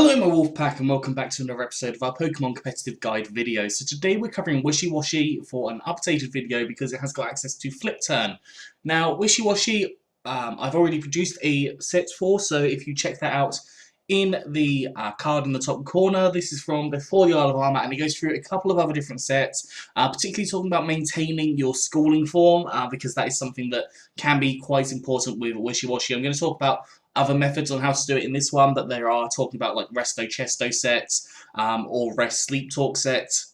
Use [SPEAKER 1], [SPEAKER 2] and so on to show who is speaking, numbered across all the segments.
[SPEAKER 1] Hello my Wolfpack and welcome back to another episode of our Pokemon Competitive Guide video. So today we're covering Wishiwashi for an updated video because it has got access to Flip Turn. Now Wishiwashi I've already produced a set for, so if you check that out in the card in the top corner, this is from before the Isle of Armor and it goes through a couple of other different sets, particularly talking about maintaining your schooling form because that is something that can be quite important with Wishiwashi. I'm going to talk about other methods on how to do it in this one, but there are talking about like Resto Chesto sets or Rest Sleep Talk sets,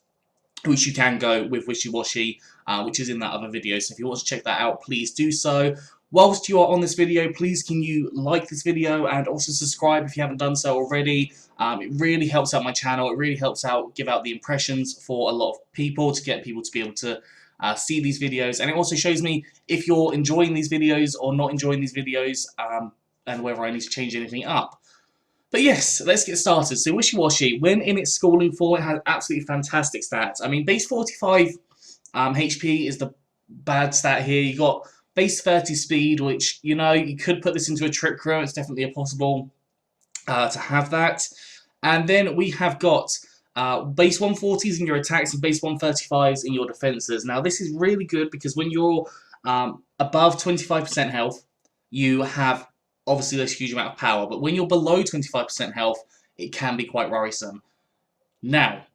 [SPEAKER 1] which you can go with Wishiwashi, which is in that other video. So if you want to check that out, please do so. Whilst you are on this video, please can you like this video and also subscribe if you haven't done so already. It really helps out my channel. It really helps out give out the impressions for a lot of people to get people to be able to see these videos, and it also shows me if you're enjoying these videos or not enjoying these videos. And whether I need to change anything up. But yes, let's get started. So Wishiwashi, when in its schooling form, it has absolutely fantastic stats. I mean, base 45 HP is the bad stat here. You got base 30 speed, which, you know, you could put this into a Trick Room. It's definitely possible to have that. And then we have got base 140s in your attacks and base 135s in your defenses. Now, this is really good because when you're above 25% health, you have obviously there's a huge amount of power, but when you're below 25% health, it can be quite worrisome. Now,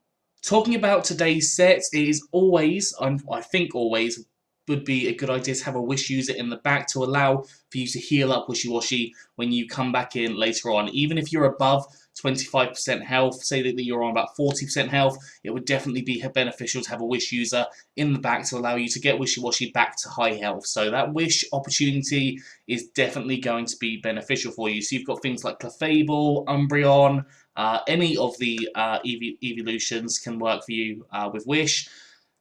[SPEAKER 1] talking about today's sets, it is always, I think always, would be a good idea to have a Wish user in the back to allow for you to heal up Wishiwashi when you come back in later on. Even if you're above 25% health, say that you're on about 40% health, it would definitely be beneficial to have a Wish user in the back to allow you to get Wishiwashi back to high health. So that Wish opportunity is definitely going to be beneficial for you. So you've got things like Clefable, Umbreon, any of the evolutions can work for you with Wish.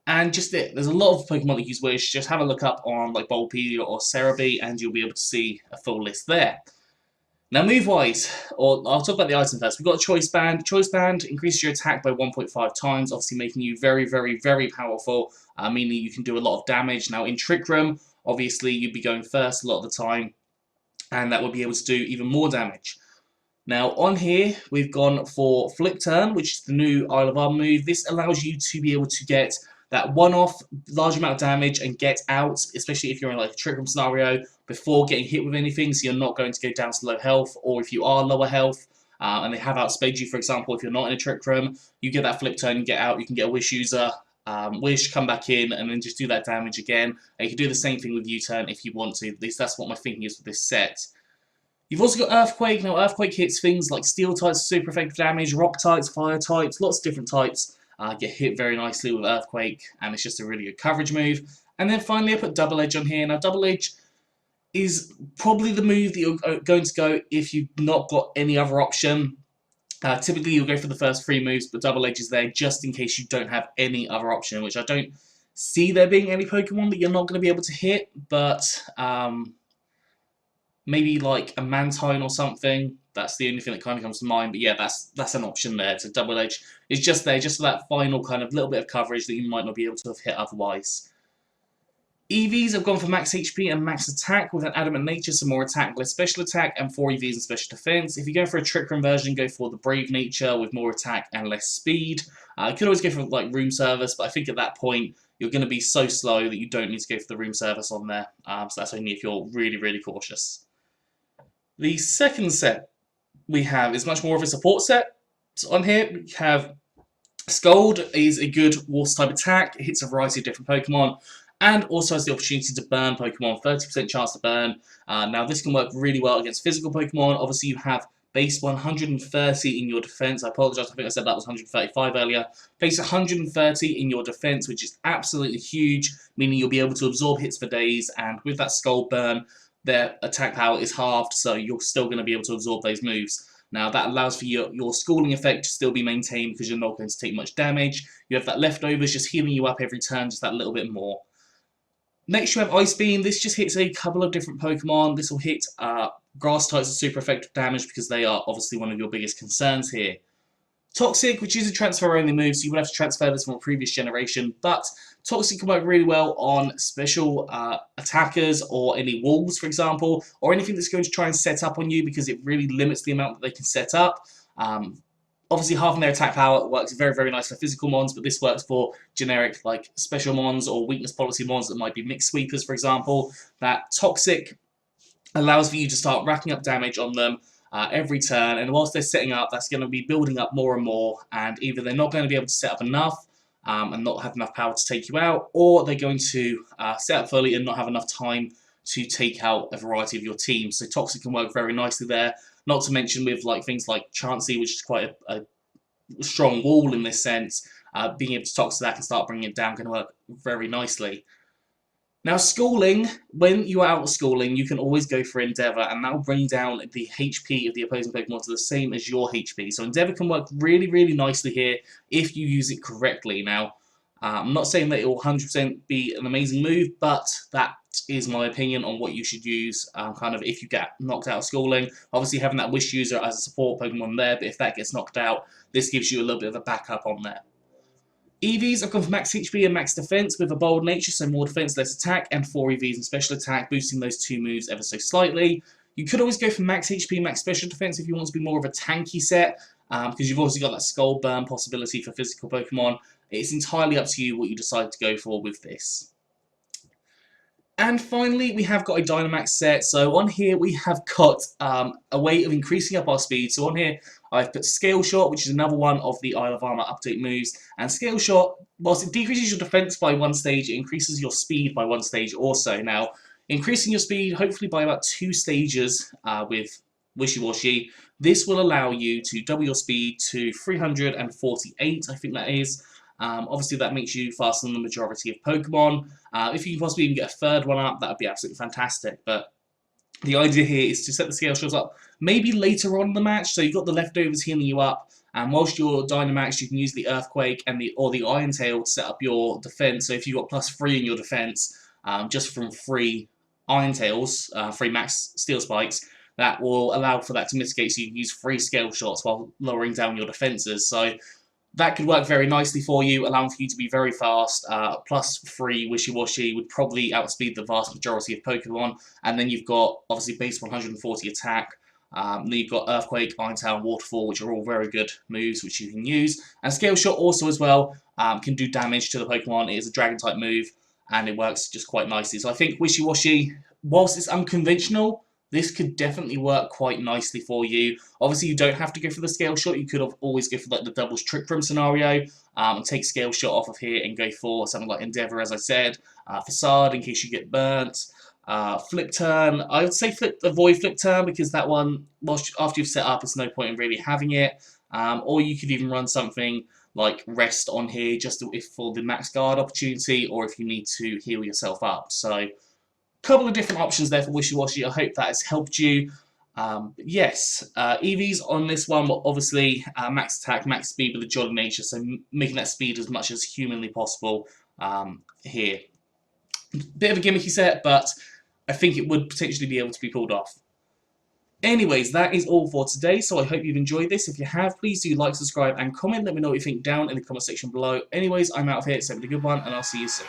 [SPEAKER 1] And just there's a lot of Pokemon that use Wish. Just have a look up on like Bulbapedia or Cerebi and you'll be able to see a full list there. Now move-wise, or I'll talk about the item first. We've got Choice Band. Choice Band increases your attack by 1.5 times, obviously making you very, very, very powerful, meaning you can do a lot of damage. Now in Trick Room, obviously you'd be going first a lot of the time, and that would be able to do even more damage. Now on here, we've gone for Flip Turn, which is the new Isle of Armor move. This allows you to be able to get that one-off large amount of damage and get out, especially if you're in like a Trick Room scenario, before getting hit with anything, so you're not going to go down to low health, or if you are lower health, and they have outsped you, for example, if you're not in a Trick Room, you get that Flip Turn, you get out, you can get a Wish user, Wish, come back in, and then just do that damage again. And you can do the same thing with U-Turn if you want to, at least that's what my thinking is for this set. You've also got Earthquake. Now Earthquake hits things like Steel types, super effective damage, Rock types, Fire types, lots of different types. Get hit very nicely with Earthquake, and it's just a really good coverage move. And then finally I put Double Edge on here. Now Double Edge is probably the move that you're going to go if you've not got any other option. Typically you'll go for the first 3 moves, but Double Edge is there just in case you don't have any other option, which I don't see there being any Pokemon that you're not going to be able to hit, but maybe like a Mantine or something. That's the only thing that kind of comes to mind, but yeah, that's an option there. So Double Edge is just there, just for that final kind of little bit of coverage that you might not be able to have hit otherwise. EVs have gone for max HP and max attack with an Adamant Nature, some more attack, less special attack, and 4 EVs and special defense. If you go for a Trick Room version, go for the Brave Nature with more attack and less speed. You could always go for like Room Service, but I think at that point you're going to be so slow that you don't need to go for the Room Service on there. So that's only if you're really, really cautious. The second set we have is much more of a support set. So on here we have Scald is a good water type attack. It hits a variety of different Pokemon and also has the opportunity to burn Pokemon, 30% chance to burn. Now this can work really well against physical Pokemon. Obviously you have base 130 in your defense. I apologize, I think I said that was 135 earlier. Base 130 in your defense, which is absolutely huge, meaning you'll be able to absorb hits for days, and with that Scald burn, their attack power is halved, so you're still going to be able to absorb those moves. Now that allows for your schooling effect to still be maintained because you're not going to take much damage. You have that leftovers just healing you up every turn, just that little bit more. Next you have Ice Beam. This just hits a couple of different Pokemon. This will hit Grass types with super effective damage because they are obviously one of your biggest concerns here. Toxic, which is a transfer-only move, so you would have to transfer this from a previous generation, but Toxic can work really well on special attackers or any walls, for example, or anything that's going to try and set up on you because it really limits the amount that they can set up. Obviously, halving their attack power works very, very nice for physical mons, but this works for generic, like, special mons or weakness policy mons that might be mixed sweepers, for example. That Toxic allows for you to start racking up damage on them every turn, and whilst they're setting up, that's going to be building up more and more, and either they're not going to be able to set up enough and not have enough power to take you out, or they're going to set up fully and not have enough time to take out a variety of your teams. So Toxic can work very nicely there. Not to mention with like things like Chansey, which is quite a strong wall in this sense. Being able to Toxic that and start bringing it down can work very nicely. Now, schooling, when you are out schooling, you can always go for Endeavour, and that will bring down the HP of the opposing Pokemon to the same as your HP. So Endeavour can work really, really nicely here if you use it correctly. Now, I'm not saying that it will 100% be an amazing move, but that is my opinion on what you should use kind of if you get knocked out of schooling. Obviously, having that Wish user as a support Pokemon there, but if that gets knocked out, this gives you a little bit of a backup on there. EVs have gone for max HP and max defense with a bold nature, so more defense, less attack, and 4 EVs and special attack, boosting those two moves ever so slightly. You could always go for max HP, max special defense if you want to be more of a tanky set, because you've also got that Skull Burn possibility for physical Pokemon. It's entirely up to you what you decide to go for with this. And finally, we have got a Dynamax set. So on here, we have got a way of increasing up our speed. So on here, I've put Scale Shot, which is another one of the Isle of Armor update moves. And Scale Shot, whilst it decreases your defense by 1 stage, it increases your speed by 1 stage also. Now, increasing your speed, hopefully by about 2 stages with Wishiwashi, this will allow you to double your speed to 348, I think that is. Obviously, that makes you faster than the majority of Pokemon. If you can possibly even get a third one up, that would be absolutely fantastic. But the idea here is to set the Scale Shots up maybe later on in the match, so you've got the leftovers healing you up, and whilst you're Dynamax, you can use the Earthquake and or the Iron Tail to set up your defense. So if you've got +3 in your defense, just from 3 Iron Tails, 3 max Steel Spikes, that will allow for that to mitigate, so you can use 3 Scale Shots while lowering down your defenses. So that could work very nicely for you, allowing for you to be very fast. +3 Wishiwashi would probably outspeed the vast majority of Pokemon. And then you've got, obviously, base 140 attack. Then you've got Earthquake, Iron Tail, and Waterfall, which are all very good moves which you can use. And Scale Shot also as well can do damage to the Pokemon. It is a Dragon-type move, and it works just quite nicely. So I think Wishiwashi, whilst it's unconventional, this could definitely work quite nicely for you. Obviously, you don't have to go for the Scale Shot. You could always go for like the doubles Trick Room scenario and take Scale Shot off of here and go for something like Endeavour, as I said. Facade, in case you get burnt. Flip Turn, I would say avoid Flip Turn, because that one, after you've set up, there's no point in really having it. Or you could even run something like Rest on here, just for the Max Guard opportunity, or if you need to heal yourself up. So, couple of different options there for Wishiwashi. I hope that has helped you. Yes, EVs on this one were obviously max attack, max speed with a jolly nature, so making that speed as much as humanly possible here. Bit of a gimmicky set, but I think it would potentially be able to be pulled off. Anyways, that is all for today, so I hope you've enjoyed this. If you have, please do like, subscribe, and comment. Let me know what you think down in the comment section below. Anyways, I'm out of here. So have a good one, and I'll see you soon.